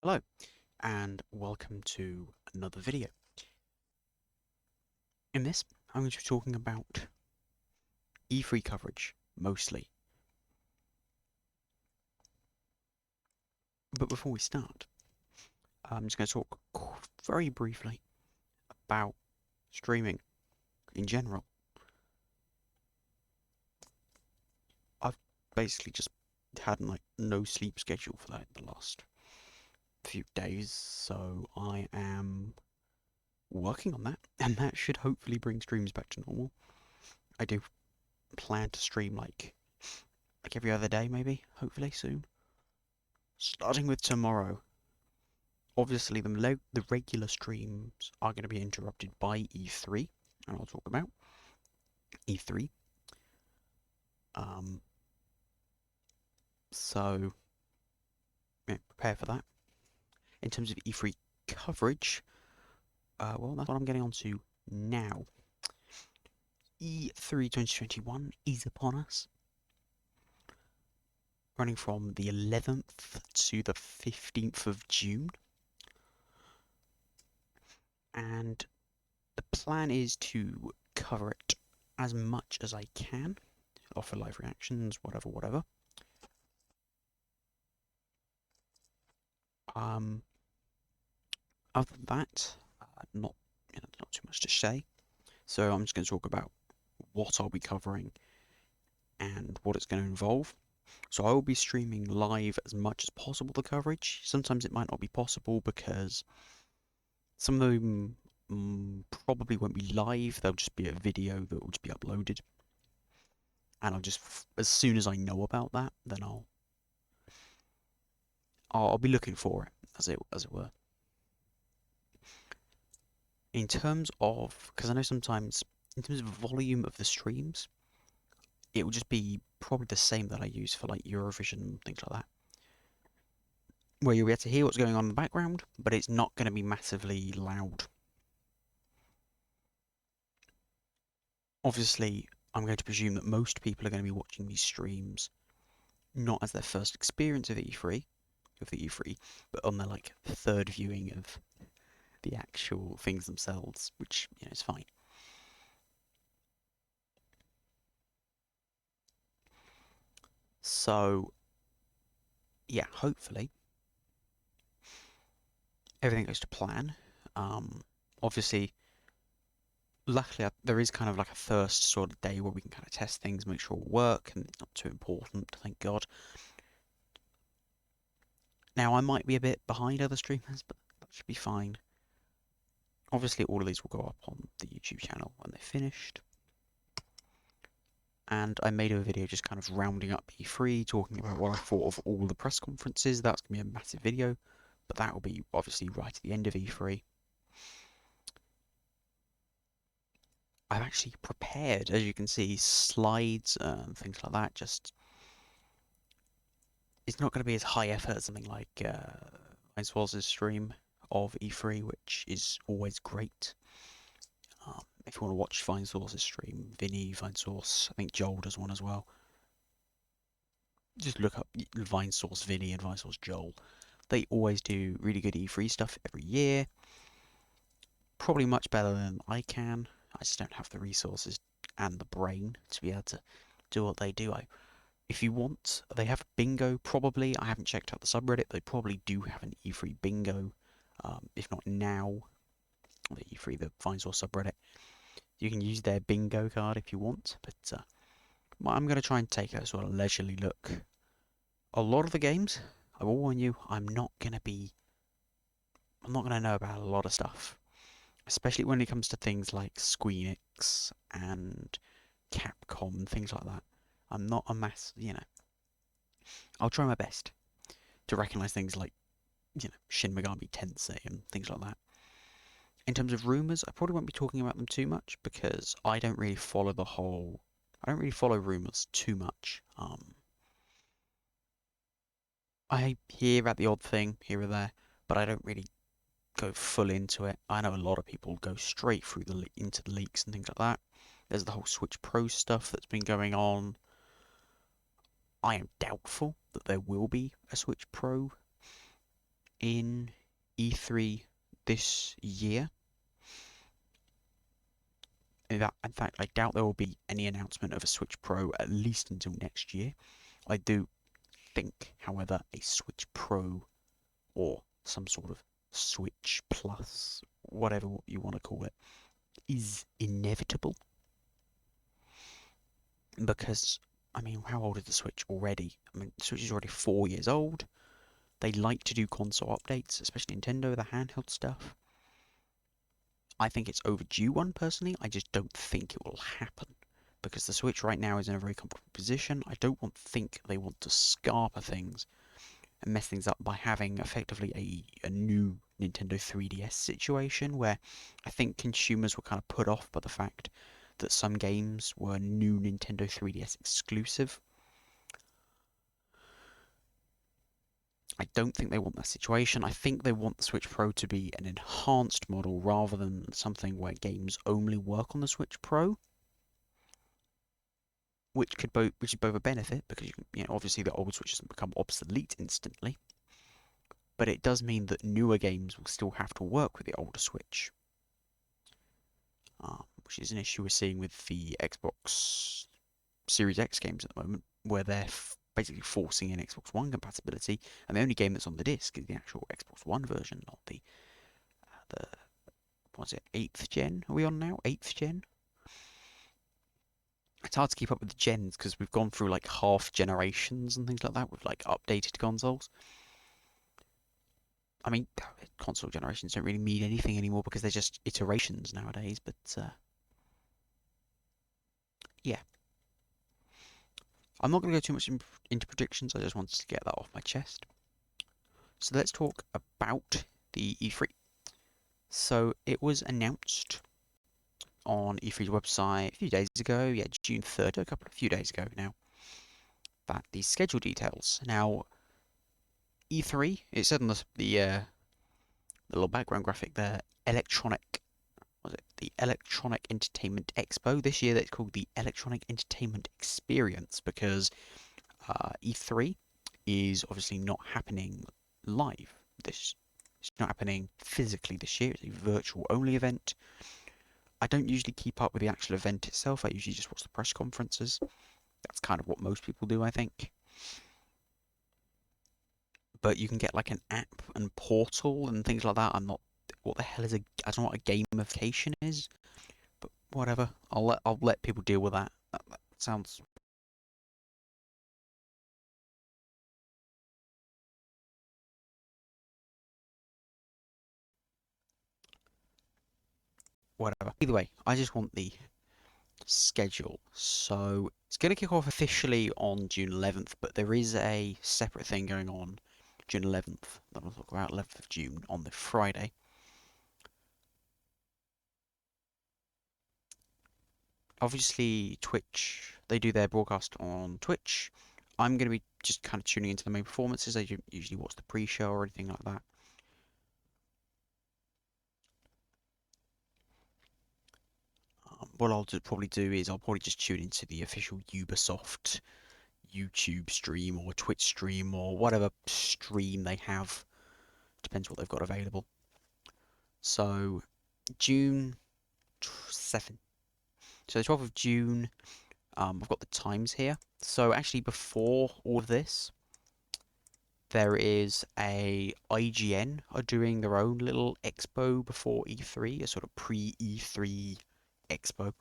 Hello, and welcome to another video. In this, I'm going to be talking about E3 coverage, mostly. But before we start, I'm just going to talk very briefly about streaming in general. I've basically just had no sleep schedule for that in the last few days, so I am working on that, and that should hopefully bring streams back to normal. I do plan to stream like every other day, maybe, hopefully soon. Starting with tomorrow. Obviously, the regular streams are going to be interrupted by E3, and I'll talk about E3. Um, so, yeah, prepare for that. In terms of E3 coverage, well, that's what I'm getting onto now. E3 2021 is upon us, running from the 11th to the 15th of June. And the plan is to cover it as much as I can, offer live reactions, whatever. Um, Other than that, not too much to say. So I'm just going to talk about what I'll be covering and what it's going to involve. So I will be streaming live as much as possible the coverage. Sometimes it might not be possible because some of them probably won't be live. They'll just be a video that will just be uploaded. And I'll just, as soon as I know about that, then I'll be looking for it, as it were. In terms of, because I know sometimes, in terms of volume of the streams, it will just be probably the same that I use for like Eurovision and things like that, where you'll be able to hear what's going on in the background, but it's not going to be massively loud. Obviously, I'm going to presume that most people are going to be watching these streams not as their first experience of the E3, but on their like third viewing of the actual things themselves, which is fine. So, yeah, hopefully everything goes to plan. Obviously, luckily there is kind of like a first sort of day where we can kind of test things, make sure it'll work, and it's not too important, thank God. Now, I might be a bit behind other streamers, but that should be fine. Obviously, all of these will go up on the YouTube channel when they're finished. And I made a video just kind of rounding up E3, talking about what I thought of all the press conferences. That's going to be a massive video, but that will be obviously right at the end of E3. I've actually prepared, as you can see, slides and things like that. Just it's not going to be as high effort as something like Vice stream of E3, which is always great. If you want to watch Vinesource's stream, Vinny, Vinesource, I think Joel does one as well. Just look up Vinesource Vinny and Vinesource Joel. They always do really good E3 stuff every year. Probably much better than I can. I just don't have the resources and the brain to be able to do what they do. If you want, they have bingo, probably. I haven't checked out the subreddit. They probably do have an E3 bingo. If not now, the E3, the Vinesource subreddit. You can use their bingo card if you want, but I'm going to try and take a sort of leisurely look. A lot of the games, I will warn you, I'm not going to know about a lot of stuff. Especially when it comes to things like Squeenix and Capcom and things like that. I'm not a I'll try my best to recognise things like, Shin Megami Tensei and things like that. In terms of rumours, I probably won't be talking about them too much because I don't really follow rumours too much. I hear about the odd thing here or there, but I don't really go full into it. I know a lot of people go straight through into the leaks and things like that. There's the whole Switch Pro stuff that's been going on. I am doubtful that there will be a Switch Pro. in E3 this year. In fact, I doubt there will be any announcement of a Switch Pro at least until next year. I do think, however, a Switch Pro or some sort of Switch Plus, whatever you want to call it, is inevitable. Because, I mean, how old is the Switch already? I mean, the Switch is already 4 years old. They like to do console updates, especially Nintendo, the handheld stuff. I think it's overdue one, personally. I just don't think it will happen. Because the Switch right now is in a very comfortable position. I don't think they want to scarper things and mess things up by having effectively a new Nintendo 3DS situation where I think consumers were kind of put off by the fact that some games were new Nintendo 3DS exclusive. I don't think they want that situation. I think they want the Switch Pro to be an enhanced model rather than something where games only work on the Switch Pro, which is both a benefit because obviously the old Switch doesn't become obsolete instantly, but it does mean that newer games will still have to work with the older Switch, which is an issue we're seeing with the Xbox Series X games at the moment, where they're basically forcing in Xbox One compatibility, and the only game that's on the disc is the actual Xbox One version, not the what's it, 8th gen? Are we on now? 8th gen? It's hard to keep up with the gens because we've gone through like half generations and things like that with like updated consoles. I mean, console generations don't really mean anything anymore because they're just iterations nowadays, but yeah. I'm not going to go too much into predictions, I just wanted to get that off my chest. So let's talk about the E3. So it was announced on E3's website a few days ago, yeah, June 3rd, a few days ago now, that the schedule details. Now, E3, it said on the little background graphic there, the Electronic Entertainment Expo. This year that's called the Electronic Entertainment Experience because E3 is obviously not happening live. It's not happening physically this year. It's a virtual only event. I don't usually keep up with the actual event itself. I usually just watch the press conferences. That's kind of what most people do, I think. But you can get like an app and portal and things like that. What the hell is I don't know what a gamification is, but whatever. I'll let people deal with that. That sounds whatever. Either way, I just want the schedule. So it's going to kick off officially on June 11th, but there is a separate thing going on June 11th that I'll talk about 11th of June on the Friday. Obviously, Twitch, they do their broadcast on Twitch. I'm going to be just kind of tuning into the main performances. I usually watch the pre-show or anything like that. What I'll probably do is I'll probably just tune into the official Ubisoft YouTube stream or Twitch stream or whatever stream they have. Depends what they've got available. So June 7th. So the 12th of June, I've got the times here. So actually before all of this, there is a IGN are doing their own little expo before E3, a sort of pre-E3 expo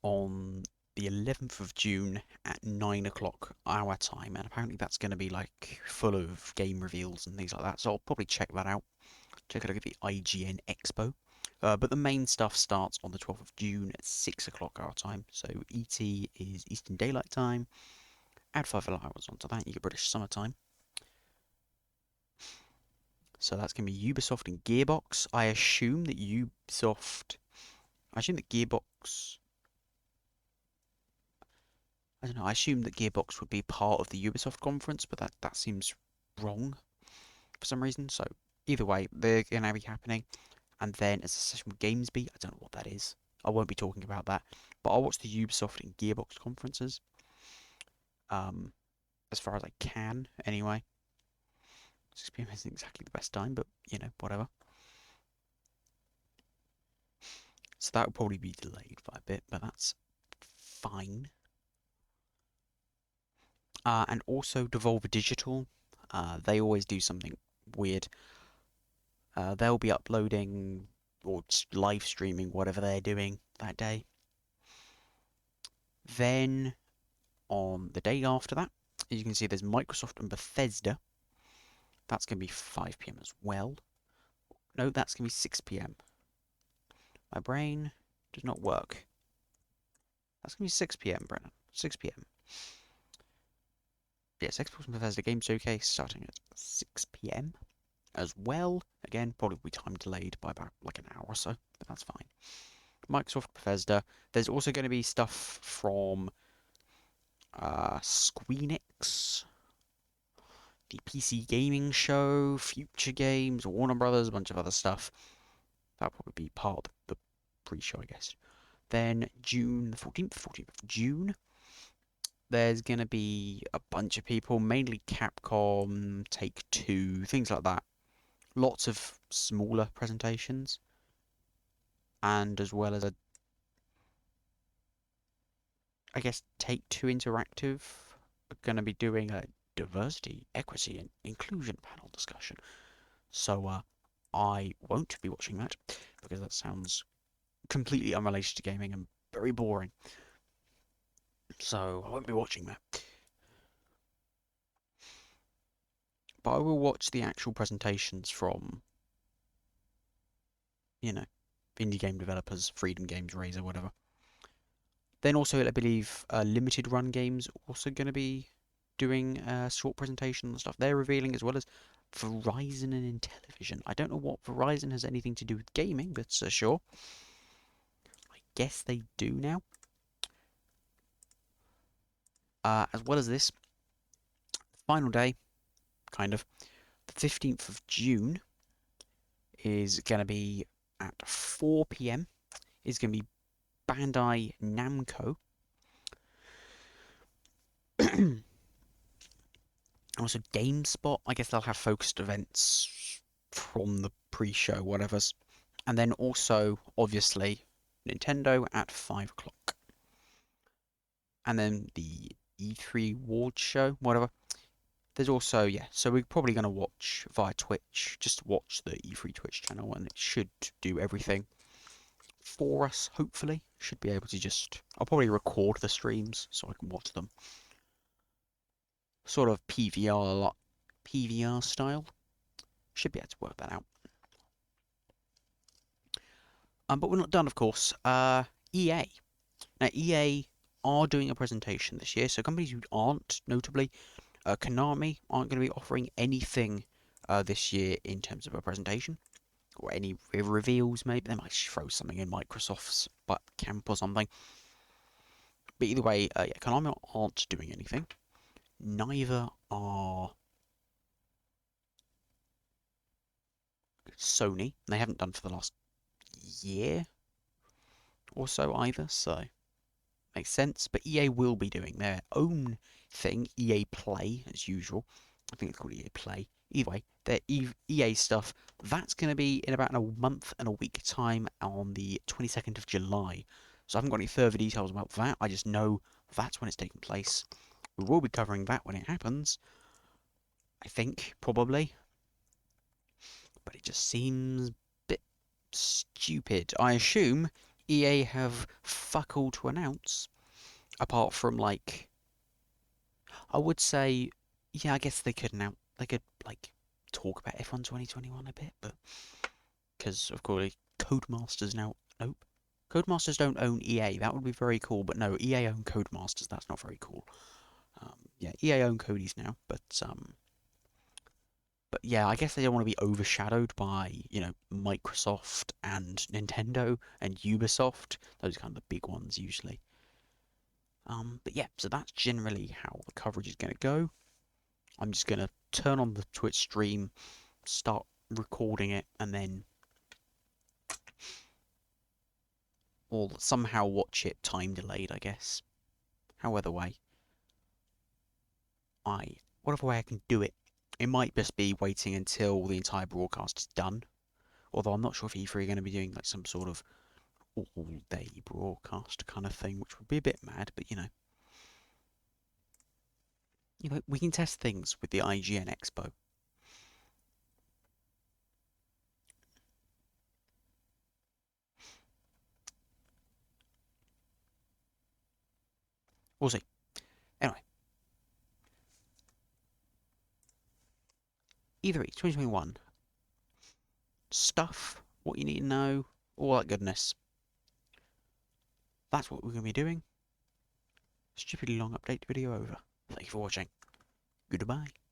on the 11th of June at 9 o'clock our time, and apparently that's going to be like full of game reveals and things like that, so I'll probably check that out. Take a look at the IGN Expo. But the main stuff starts on the 12th of June at 6 o'clock our time, so ET is Eastern Daylight Time. Add 5 hours onto that, you get British Summer Time. So that's going to be Ubisoft and Gearbox. I assume that Gearbox. I don't know. I assume that Gearbox would be part of the Ubisoft conference, but that seems wrong for some reason. So either way, they're going to be happening. And then as a session with Gamesby, I don't know what that is. I won't be talking about that, but I'll watch the Ubisoft and Gearbox conferences. As far as I can, anyway. 6 p.m. isn't exactly the best time, but, you know, whatever. So that will probably be delayed by a bit, but that's fine. And also Devolver Digital, they always do something weird. They'll be uploading or live streaming whatever they're doing that day. Then on the day after that, as you can see, there's Microsoft and Bethesda. That's going to be 5 p.m. as well. No, that's going to be 6 p.m. My brain does not work. That's going to be 6 p.m., Brennan. 6 p.m. Yes, Xbox and Bethesda Game Showcase starting at 6 p.m. as well. Again, probably be time delayed by about like an hour or so, but that's fine. Microsoft, Bethesda. There's also going to be stuff from Squeenix, the PC Gaming Show, Future Games, Warner Brothers, a bunch of other stuff. That'll probably be part of the pre-show, I guess. Then June the 14th of June, there's going to be a bunch of people, mainly Capcom, Take-Two, things like that. Lots of smaller presentations. And as well as I guess Take-Two Interactive are going to be doing a diversity, equity, and inclusion panel discussion. So I won't be watching that because that sounds completely unrelated to gaming and very boring. So I won't be watching that. But I will watch the actual presentations from, you know, indie game developers, Freedom Games, Razer, whatever. Then also, I believe, Limited Run Games also going to be doing a short presentation and stuff they're revealing, as well as Verizon and Intellivision. I don't know what Verizon has anything to do with gaming, but sure. I guess they do now. As well as this, final day, kind of, the 15th of June is going to be at 4 p.m. Is going to be Bandai Namco. Also, GameSpot. I guess they'll have focused events from the pre-show, whatever's. And then also, obviously, Nintendo at 5 o'clock. And then the E3 Awards show, whatever. There's also, yeah, so we're probably going to watch via Twitch. Just watch the E3 Twitch channel, and it should do everything for us, hopefully. Should be able to just... I'll probably record the streams so I can watch them. Sort of PVR style. Should be able to work that out. But we're not done, of course. EA. Now, EA are doing a presentation this year, so companies who aren't, notably, Konami, aren't going to be offering anything this year in terms of a presentation. Or any reveals, maybe. They might throw something in Microsoft's camp or something. But either way, yeah, Konami aren't doing anything. Neither are Sony. They haven't done for the last year or so either, so makes sense. But EA will be doing their own thing, EA Play, as usual. I think it's called EA Play. Either way, their EA stuff, that's going to be in about a month and a week time on the 22nd of July. So I haven't got any further details about that. I just know that's when it's taking place. We will be covering that when it happens. I think, probably. But it just seems a bit stupid. I assume EA have fuck all to announce, apart from, like, I would say, yeah, I guess they could like, talk about F1 2021 a bit, but, because, of course, Codemasters now, nope. Codemasters don't own EA, that would be very cool, but no, EA own Codemasters, that's not very cool. Yeah, EA own Cody's now, but yeah, I guess they don't want to be overshadowed by, you know, Microsoft and Nintendo and Ubisoft. Those are kind of the big ones usually. But yeah, so that's generally how the coverage is going to go. I'm just going to turn on the Twitch stream, start recording it, and then or somehow watch it time delayed, I guess. However way I can do it. It might just be waiting until the entire broadcast is done. Although I'm not sure if E3 are going to be doing like some sort of all-day broadcast kind of thing, which would be a bit mad. But we can test things with the IGN Expo. We'll see. Anyway, E3 2021 stuff, what you need to know, all that goodness. That's what we're going to be doing. Stupidly long update video over. Thank you for watching. Goodbye.